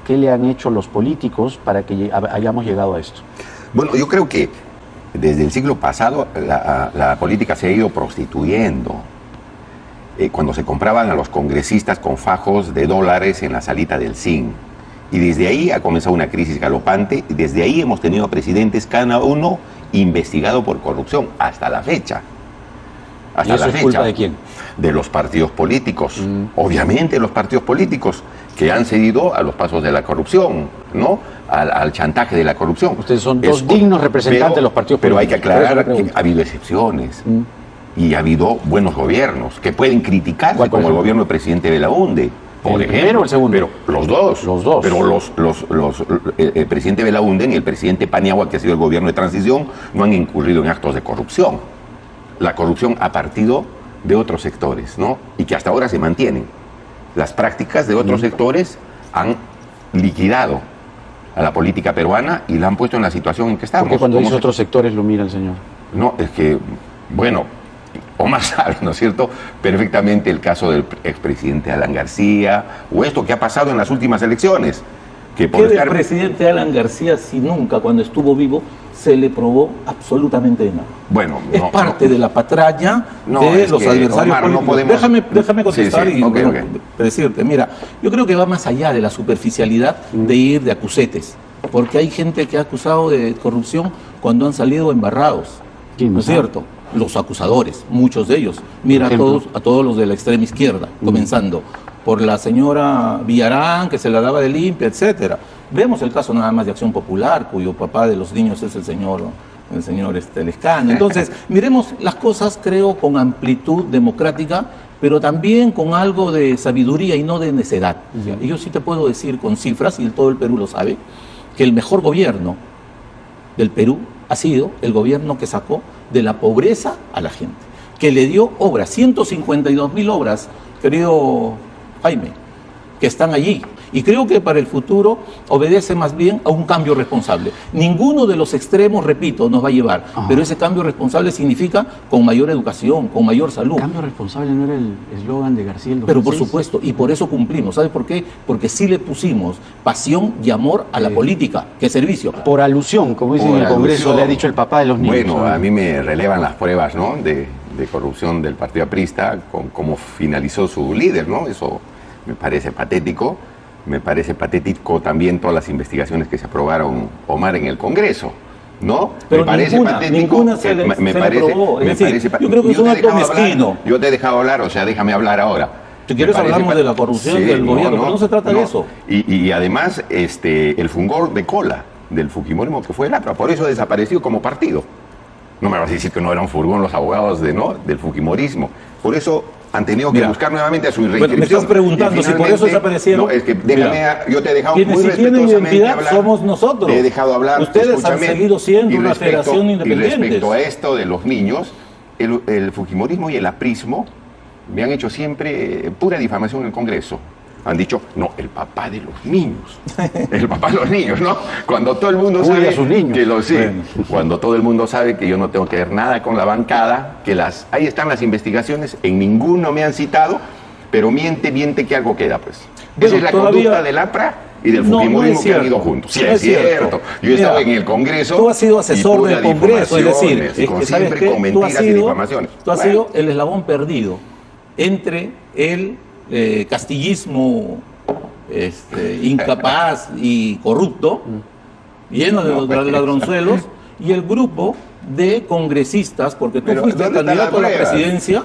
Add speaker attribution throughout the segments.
Speaker 1: ¿Qué le han hecho los políticos para que hayamos llegado a esto?
Speaker 2: Bueno, yo creo que desde el siglo pasado la política se ha ido prostituyendo. Cuando se compraban a los congresistas con fajos de dólares en la salita del zinc. Y desde ahí ha comenzado una crisis galopante. Y desde ahí hemos tenido presidentes, cada uno investigado por corrupción, hasta la fecha.
Speaker 1: ¿Y eso es culpa de quién?
Speaker 2: De los partidos políticos. Obviamente los partidos políticos que han cedido a los pasos de la corrupción, ¿no? Al chantaje de la corrupción.
Speaker 1: Ustedes son dos dignos representantes de los partidos políticos.
Speaker 2: Pero hay que aclarar que ha habido excepciones. Y ha habido buenos gobiernos que pueden criticarse, como el gobierno del presidente Belaúnde, por ejemplo. ¿El primero o el segundo? Pero los dos.
Speaker 1: Los dos.
Speaker 2: Pero el presidente Belaúnde ni el presidente Paniagua, que ha sido el gobierno de transición, no han incurrido en actos de corrupción. La corrupción ha partido de otros sectores, ¿no? Y que hasta ahora se mantienen. Las prácticas de otros sectores han liquidado a la política peruana y la han puesto en la situación en que estamos.
Speaker 1: ¿Por qué cuando dice otros sectores lo mira el señor?
Speaker 2: No, es que, bueno, Omar sabe, ¿no es cierto?, perfectamente el caso del expresidente Alan García, o esto que ha pasado en las últimas elecciones. Que por
Speaker 3: ¿Qué del presidente Alan García si nunca, cuando estuvo vivo, se le probó absolutamente nada?
Speaker 2: Bueno,
Speaker 3: es parte de la patraña de los adversarios
Speaker 2: Omar,
Speaker 3: políticos.
Speaker 2: No podemos...
Speaker 3: Déjame contestar y
Speaker 2: okay.
Speaker 3: decirte, mira, yo creo que va más allá de la superficialidad de ir de acusetes, porque hay gente que ha acusado de corrupción cuando han salido embarrados, ¿no es cierto? Los acusadores, muchos de ellos. Mira a todos los de la extrema izquierda, comenzando por la señora Villarán, que se la daba de limpia, etcétera. Vemos el caso nada más de Acción Popular, cuyo papá de los niños es el señor Lescano. Entonces, miremos las cosas, creo, con amplitud democrática, pero también con algo de sabiduría y no de necedad. Y yo sí te puedo decir con cifras, y todo el Perú lo sabe, que el mejor gobierno del Perú ha sido el gobierno que sacó de la pobreza a la gente, que le dio obras, 152.000 obras, querido Jaime, que están allí. Y creo que para el futuro obedece más bien a un cambio responsable. Ninguno de los extremos, repito, nos va a llevar, pero ese cambio responsable significa con mayor educación, con mayor salud.
Speaker 1: ¿Cambio responsable no era el eslogan de García el 2006?
Speaker 3: Pero por supuesto, y por eso cumplimos. ¿Sabes por qué? Porque sí le pusimos pasión y amor a la política, que servicio.
Speaker 1: Por alusión, como dice en el Congreso, le ha dicho el papá de los niños.
Speaker 2: Bueno, a mí me relevan las pruebas, ¿no?, de corrupción del Partido Aprista, con cómo finalizó su líder, ¿no? Eso me parece patético. Me parece patético también todas las investigaciones que se aprobaron, Omar, en el Congreso, ¿no?
Speaker 3: Pero me parece ninguna se le aprobó. Es decir, yo creo que es un acto mezquino.
Speaker 2: Yo te he dejado hablar, o sea, déjame hablar ahora.
Speaker 3: Si quieres hablamos de la corrupción del gobierno, pero no se trata de eso.
Speaker 2: Y además, el fungor de cola del fujimorismo, que fue el APRA, por eso desapareció como partido. No me vas a decir que no era un furgón los abogados del fujimorismo. Por eso han tenido que buscar nuevamente a su reinscripción.
Speaker 3: Me estás preguntando si por eso desaparecieron.
Speaker 2: No, es que déjame, yo te he dejado muy
Speaker 3: respetuosamente hablar. Somos nosotros.
Speaker 2: Te he dejado hablar.
Speaker 3: Ustedes han seguido siendo una federación independiente.
Speaker 2: Y respecto a esto de los niños, el fujimorismo y el aprismo me han hecho siempre pura difamación en el Congreso. Han dicho, no, el papá de los niños. El papá de los niños, ¿no? Cuando todo el mundo sabe
Speaker 1: a sus niños.
Speaker 2: Que lo sé. Cuando todo el mundo sabe que yo no tengo que ver nada con la bancada, que ahí están las investigaciones, en ninguno me han citado, pero miente que algo queda, pues. Esa es la conducta del APRA y del fujimorismo que han ido juntos. Sí, es cierto. Yo he estado en el Congreso.
Speaker 3: Tú has sido asesor del Congreso, es decir,
Speaker 2: siempre con mentiras y difamaciones.
Speaker 3: Tú has sido el eslabón perdido entre el castillismo incapaz y corrupto, lleno de ladronzuelos, y el grupo de congresistas, porque tú fuiste candidato a la presidencia,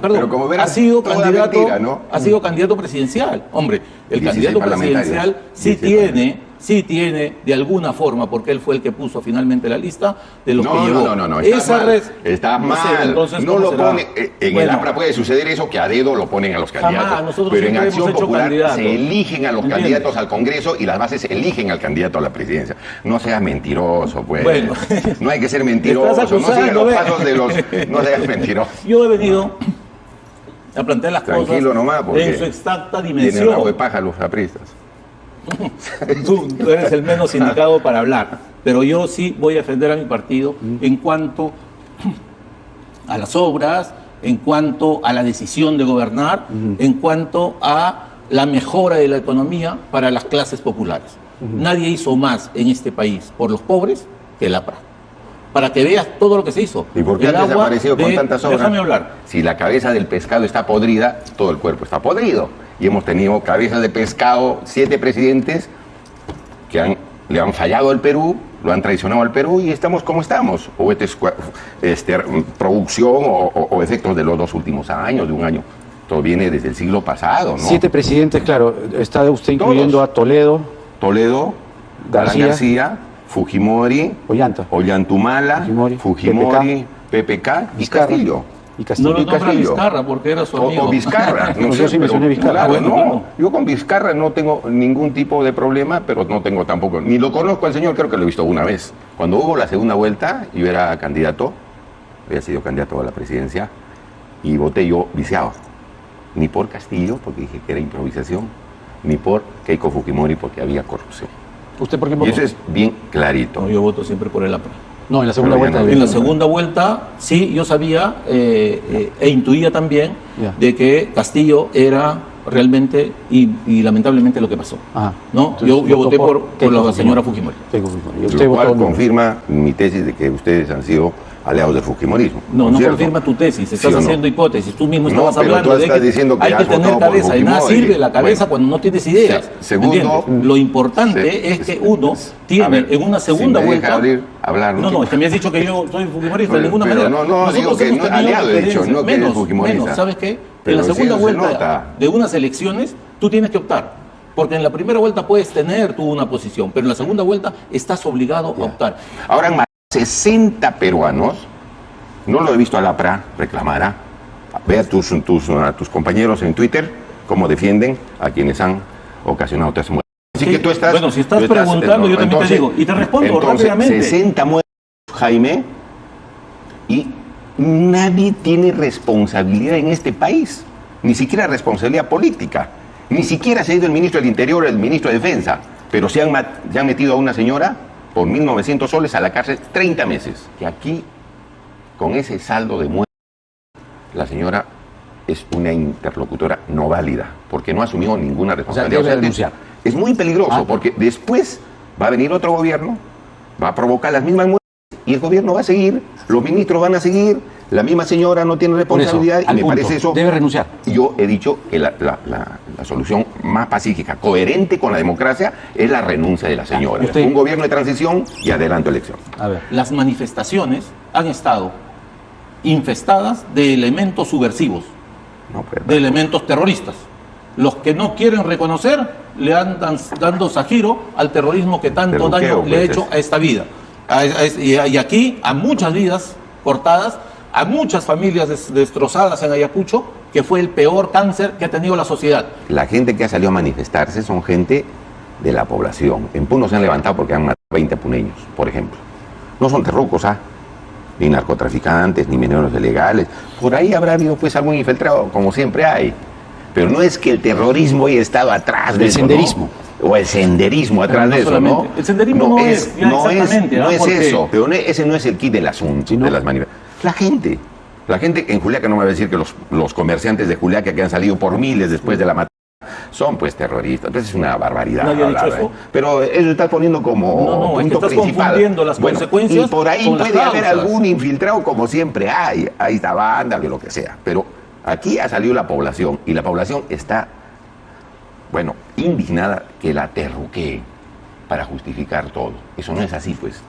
Speaker 3: has sido candidato presidencial. Hombre, el candidato presidencial sí tiene de alguna forma, porque él fue el que puso finalmente la lista de los que llevó.
Speaker 2: No, está mal. Entonces, no lo pone. En el APRA puede suceder eso, que a dedo lo ponen a los candidatos. Pero en Acción Popular se eligen a los candidatos al Congreso y las bases eligen al candidato a la presidencia. No seas mentiroso, pues.
Speaker 3: Bueno.
Speaker 2: No hay que ser mentiroso. No sigas los pasos de los... No seas mentiroso.
Speaker 3: Yo he venido a plantear las cosas
Speaker 2: nomás,
Speaker 3: en su exacta dimensión.
Speaker 2: Tienen agua de paja los apristas.
Speaker 3: Tú eres el menos indicado para hablar, pero yo sí voy a defender a mi partido en cuanto a las obras, en cuanto a la decisión de gobernar, en cuanto a la mejora de la economía para las clases populares. Nadie hizo más en este país por los pobres que el APRA. Para que veas todo lo que se hizo.
Speaker 2: ¿Y por qué
Speaker 3: El
Speaker 2: ha
Speaker 3: agua
Speaker 2: desaparecido con
Speaker 3: de-
Speaker 2: tantas obras?
Speaker 3: Déjame hablar.
Speaker 2: Si la cabeza del pescado está podrida, todo el cuerpo está podrido. Y hemos tenido cabezas de pescado, 7 presidentes que le han fallado al Perú, lo han traicionado al Perú y estamos como estamos. O producción o efectos de los 2 últimos años, de un año. Todo viene desde el siglo pasado, ¿no?
Speaker 1: 7 presidentes, claro. Está usted
Speaker 2: Todos.
Speaker 1: incluyendo a Toledo,
Speaker 2: Toledo,
Speaker 1: García.
Speaker 2: García, Fujimori,
Speaker 1: Ollanta.
Speaker 2: Ollantumala,
Speaker 1: Fujimori,
Speaker 2: PPK y
Speaker 1: Vizcarra.
Speaker 2: Castillo.
Speaker 1: Y
Speaker 3: No
Speaker 1: Castillo.
Speaker 3: lo nombra
Speaker 2: Castillo.
Speaker 3: Vizcarra porque era su amigo.
Speaker 2: O Vizcarra.
Speaker 1: No, yo sí mencioné Vizcarra.
Speaker 2: Claro,
Speaker 3: Bueno,
Speaker 2: no.
Speaker 3: bueno.
Speaker 2: Yo con Vizcarra no tengo ningún tipo de problema, pero no tengo tampoco. Ni lo conozco al señor, creo que lo he visto una vez. Cuando hubo la segunda vuelta, yo era candidato, había sido candidato a la presidencia, y voté yo viciado. Ni por Castillo, porque dije que era improvisación, ni por Keiko Fujimori, porque había corrupción.
Speaker 1: ¿Usted por qué
Speaker 2: Y
Speaker 1: votó?
Speaker 2: eso es bien clarito.
Speaker 3: No, yo voto siempre por el APRA.
Speaker 1: No, en la segunda
Speaker 2: Pero ya
Speaker 1: vuelta.
Speaker 2: no-
Speaker 3: En la segunda vuelta, sí, yo sabía e intuía también
Speaker 1: Ya.
Speaker 3: de que Castillo era realmente y lamentablemente lo que pasó.
Speaker 1: Ajá.
Speaker 3: ¿No?
Speaker 1: Entonces,
Speaker 3: Yo
Speaker 1: votó
Speaker 3: voté por
Speaker 1: Keiko
Speaker 3: la señora Fujimori.
Speaker 1: Keiko Fujimori. Y usted
Speaker 2: Lo cual
Speaker 1: votó no.
Speaker 2: confirma mi tesis de que ustedes han sido aliados del Fujimorismo.
Speaker 3: No, no
Speaker 2: ¿cierto?
Speaker 3: confirma tu tesis, estás
Speaker 2: ¿Sí o no?
Speaker 3: haciendo hipótesis. Tú mismo
Speaker 2: No,
Speaker 3: estabas
Speaker 2: pero
Speaker 3: hablando
Speaker 2: tú
Speaker 3: de
Speaker 2: estás
Speaker 3: que
Speaker 2: diciendo que
Speaker 3: hay que
Speaker 2: has
Speaker 3: tener
Speaker 2: votado por
Speaker 3: cabeza y nada
Speaker 2: Fujimori.
Speaker 3: sirve la cabeza
Speaker 2: Bueno.
Speaker 3: cuando no tienes ideas.
Speaker 2: Segundo,
Speaker 3: ¿entiendes? Lo importante es que uno tiene
Speaker 2: A ver,
Speaker 3: en una segunda
Speaker 2: si me
Speaker 3: vuelta.
Speaker 2: deja abrir, hablar,
Speaker 3: No, no, es que me has dicho que yo soy fujimorista de ninguna
Speaker 2: Pero
Speaker 3: manera.
Speaker 2: no, digo que
Speaker 3: hemos
Speaker 2: no,
Speaker 3: tenido
Speaker 2: aliado he dicho,
Speaker 3: diferencias.
Speaker 2: no que eres fujimorista.
Speaker 3: menos, ¿sabes qué?
Speaker 2: Pero
Speaker 3: en la
Speaker 2: sí
Speaker 3: segunda
Speaker 2: se
Speaker 3: vuelta
Speaker 2: nota.
Speaker 3: de unas elecciones, tú tienes que optar. Porque en la primera vuelta puedes tener tú una posición, pero en la segunda vuelta estás obligado a optar.
Speaker 2: Ahora han matado 60 peruanos. No lo he visto a la PRA reclamar. ¿Ah? Ve a tus compañeros en Twitter cómo defienden a quienes han ocasionado estas muertes. Así
Speaker 3: Sí,
Speaker 2: que tú estás.
Speaker 3: bueno, si estás
Speaker 2: tú
Speaker 3: preguntando, yo también te digo, y te respondo rápidamente.
Speaker 2: 60 muertes, Jaime, y nadie tiene responsabilidad en este país. Ni siquiera responsabilidad política. Ni siquiera se ha ido el ministro del Interior o el ministro de Defensa. Pero se han metido a una señora por 1.900 soles a la cárcel 30 meses. Que aquí, con ese saldo de muertes, la señora es una interlocutora no válida, porque no asumió ninguna responsabilidad.
Speaker 1: debe renunciar.
Speaker 2: Es muy peligroso,
Speaker 1: Ah.
Speaker 2: porque después va a venir otro gobierno, va a provocar las mismas muertes, y el gobierno va a seguir, los ministros van a seguir, la misma señora no tiene
Speaker 1: Por eso,
Speaker 2: responsabilidad,
Speaker 1: al
Speaker 2: y me
Speaker 1: punto,
Speaker 2: parece eso.
Speaker 1: debe renunciar.
Speaker 2: Yo he dicho que la solución más pacífica, coherente con la democracia, es la renuncia de la señora.
Speaker 1: usted-
Speaker 2: Un gobierno de transición y adelanto elección.
Speaker 1: A ver.
Speaker 3: Las manifestaciones han estado infestadas de elementos subversivos,
Speaker 2: No, pues,
Speaker 3: de elementos terroristas. Los que no quieren reconocer le andan dando giro al terrorismo que tanto
Speaker 2: Terruqueo,
Speaker 3: daño le ha
Speaker 2: pues,
Speaker 3: hecho
Speaker 2: es.
Speaker 3: a esta vida. Y aquí a muchas vidas cortadas, a muchas familias destrozadas en Ayacucho, que fue el peor cáncer que ha tenido la sociedad.
Speaker 2: La gente que ha salido a manifestarse son gente de la población. En Puno se han levantado porque han matado 20 puneños, por ejemplo. No son terrucos, ni narcotraficantes, ni menores ilegales. Por ahí habrá habido pues algún infiltrado, como siempre hay. Pero no es que el terrorismo haya estado atrás de
Speaker 1: El
Speaker 2: eso,
Speaker 1: senderismo.
Speaker 2: ¿no? O el senderismo atrás
Speaker 3: Pero no
Speaker 2: de eso, ¿no?
Speaker 3: solamente. El senderismo no es, ya exactamente,
Speaker 2: no
Speaker 3: ¿ah?
Speaker 2: es
Speaker 3: Porque-
Speaker 2: eso, pero ese no es el kit del asunto,
Speaker 1: ¿no?
Speaker 2: de las manifestaciones. La gente en Juliaca, no me va a decir que los comerciantes de Juliaca que han salido por miles después de la matanza son pues terroristas. Pues es una barbaridad.
Speaker 3: Nadie ha dicho
Speaker 2: hablar,
Speaker 3: eso.
Speaker 2: Pero eso está poniendo como
Speaker 3: No, es que
Speaker 2: punto
Speaker 3: estás
Speaker 2: principal.
Speaker 3: confundiendo las consecuencias
Speaker 2: Y por ahí
Speaker 3: con las
Speaker 2: puede haber
Speaker 3: causas.
Speaker 2: algún infiltrado como siempre hay. Ahí está banda, lo que sea. Pero aquí ha salido la población y la población está, bueno, indignada que la terruquee para justificar todo. Eso no es así, pues.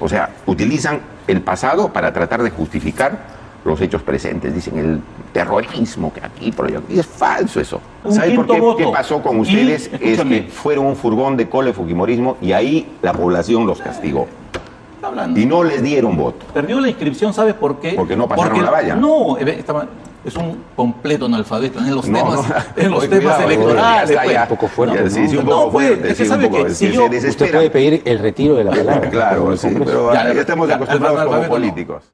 Speaker 2: O sea, utilizan el pasado para tratar de justificar los hechos presentes. Dicen el terrorismo que aquí, por allá. Y es falso eso.
Speaker 3: Un
Speaker 2: ¿Saben por
Speaker 3: quinto
Speaker 2: qué,
Speaker 3: voto.
Speaker 2: qué pasó con
Speaker 3: Y,
Speaker 2: ustedes? Es
Speaker 3: escúchame.
Speaker 2: que fueron un furgón de cola de fujimorismo y ahí la población los castigó.
Speaker 3: Está hablando.
Speaker 2: Y no les dieron voto.
Speaker 3: Perdió la inscripción, ¿sabes por qué?
Speaker 2: Porque no pasaron la valla.
Speaker 3: No, es un completo analfabeto en los
Speaker 2: No,
Speaker 3: temas,
Speaker 2: no.
Speaker 3: en los
Speaker 2: Oye,
Speaker 3: temas
Speaker 2: cuidado,
Speaker 3: electorales.
Speaker 2: ya está,
Speaker 3: pues.
Speaker 2: ya.
Speaker 1: Un poco fuerte,
Speaker 2: Ya,
Speaker 1: ¿no?
Speaker 2: sí, sí, un
Speaker 3: No,
Speaker 2: poco
Speaker 3: pues,
Speaker 2: fuerte.
Speaker 3: es que
Speaker 2: sí,
Speaker 3: sabe
Speaker 2: un poco,
Speaker 3: que
Speaker 2: sí,
Speaker 3: si
Speaker 2: se
Speaker 3: yo-
Speaker 2: desespera.
Speaker 1: Usted puede pedir el retiro de la palabra.
Speaker 2: Claro, sí, pero
Speaker 3: Ya,
Speaker 2: ya estamos
Speaker 3: ya,
Speaker 2: acostumbrados como
Speaker 3: analfabeto no.
Speaker 2: políticos.